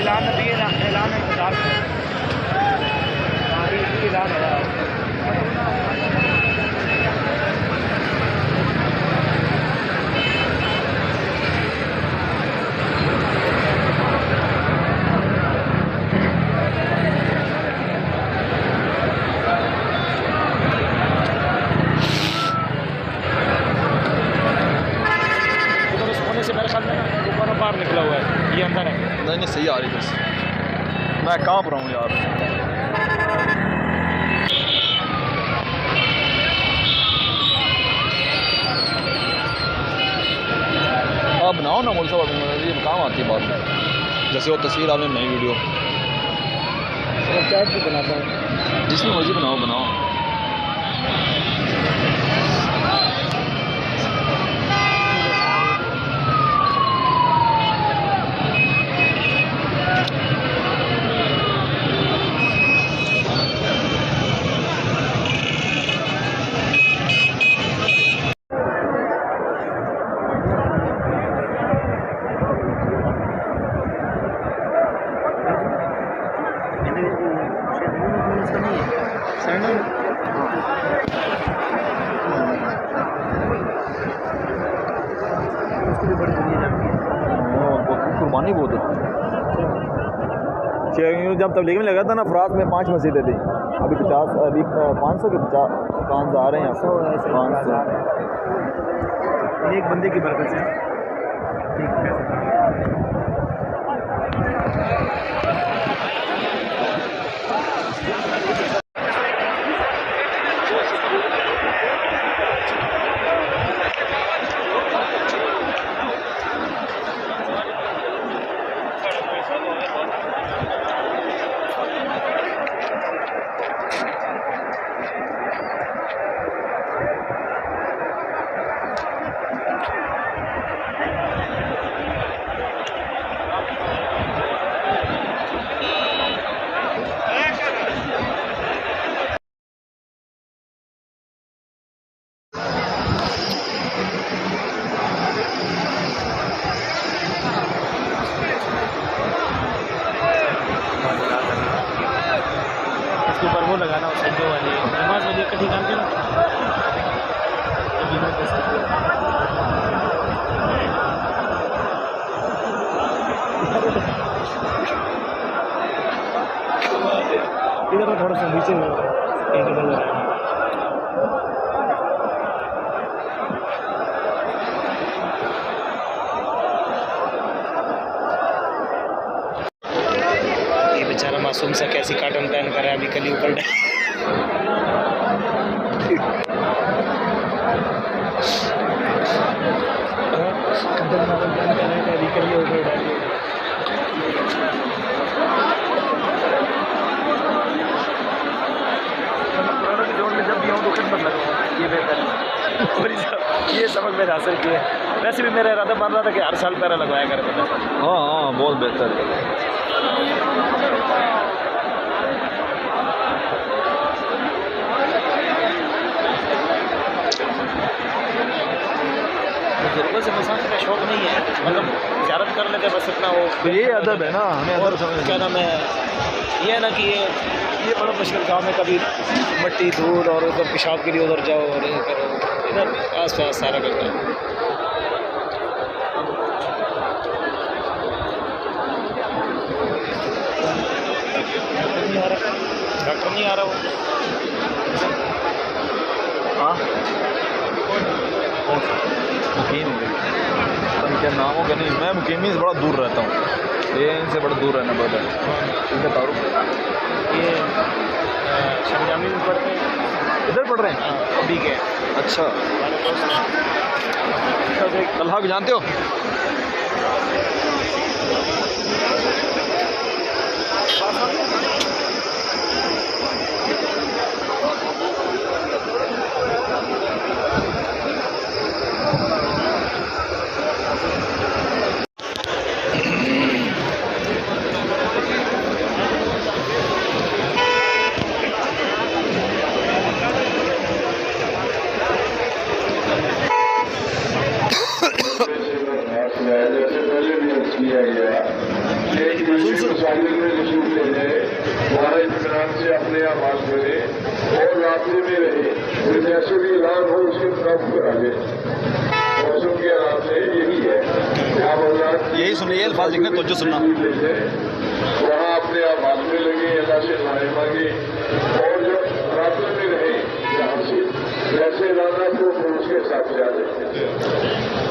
ऐलान इंतजार ऐलान है। से मेरे ख्याल में ऊपर बाहर निकला हुआ है, ये अंदर है। नहीं नहीं सही आ रही बस, मैं कांप रहा हूँ यार। आप बनाओ ना मुझसे, ये काम आती है बात में, जैसे वो तस्वीर आपने बनाई वीडियो, चैट भी बनाता हूँ, जिसमें मर्जी बनाओ। कुर्बानी बहुत है। जब तबलीग में लगा था ना, फरात में 5 मस्जिदें थी, अभी 500 के 50 आ रहे हैं, 500 एक बंदे की बरकत से। इसके ऊपर वो लगाना, सजदों वाली नमाज वाली इकट्ठी करके ना, इधर थोड़ा सा नीचे नजर आएगा। बेचारा मासूम सा कैसी काटन पहन कर है, अभी कली ऊपर जब भी आऊँ तो खिदमत लगाऊँ, ये बेहतर है। ये सबक मैंने हासिल किया। वैसे भी मेरा इरादा बन रहा था कि हर साल पैरा लगवाया करे। हाँ बहुत बेहतर है। ज़रूरत से मुसाफिर का शौक़ नहीं है, मतलब ज़ियारत कर लेते बस इतना वो। तो ये अदब है ना, हमें अदब समझ। क्या नाम है, ये है ना कि ये बड़ा मुश्किल काम है, कभी मट्टी धूल और उधर पेशाब के लिए उधर जाओ और ये करो, इधर आस पास सारा करता है। डॉक्टर नहीं आ रहा वो। हाँ मुकीम क्या नाम होगा, नहीं मैं मुकीमी से बड़ा दूर रहता हूँ, ये इनसे बड़ा दूर रहना पड़ता है। इनका तारुफ ये शमजामी में पढ़ते हैं, इधर पढ़ रहे हैं अभी के। अच्छा तलहा को जानते हो? साहिल में नशूब ले जाए, वहाँ इत्मीनान से अपने आवाज करें और रास्ते में रहे, फिर जैसे भी ऐलान हो उसके तरफ करा दे। मौसम के हालात से यही है, यही सुनिए अल्फाज लिखने तो जो सुनना, वहाँ अपने आवाज में लगे, अल्लाह से दुआएं मांगे और जब रास्ते में रहे यहाँ से जैसे राना को उसके साथ से आ जाते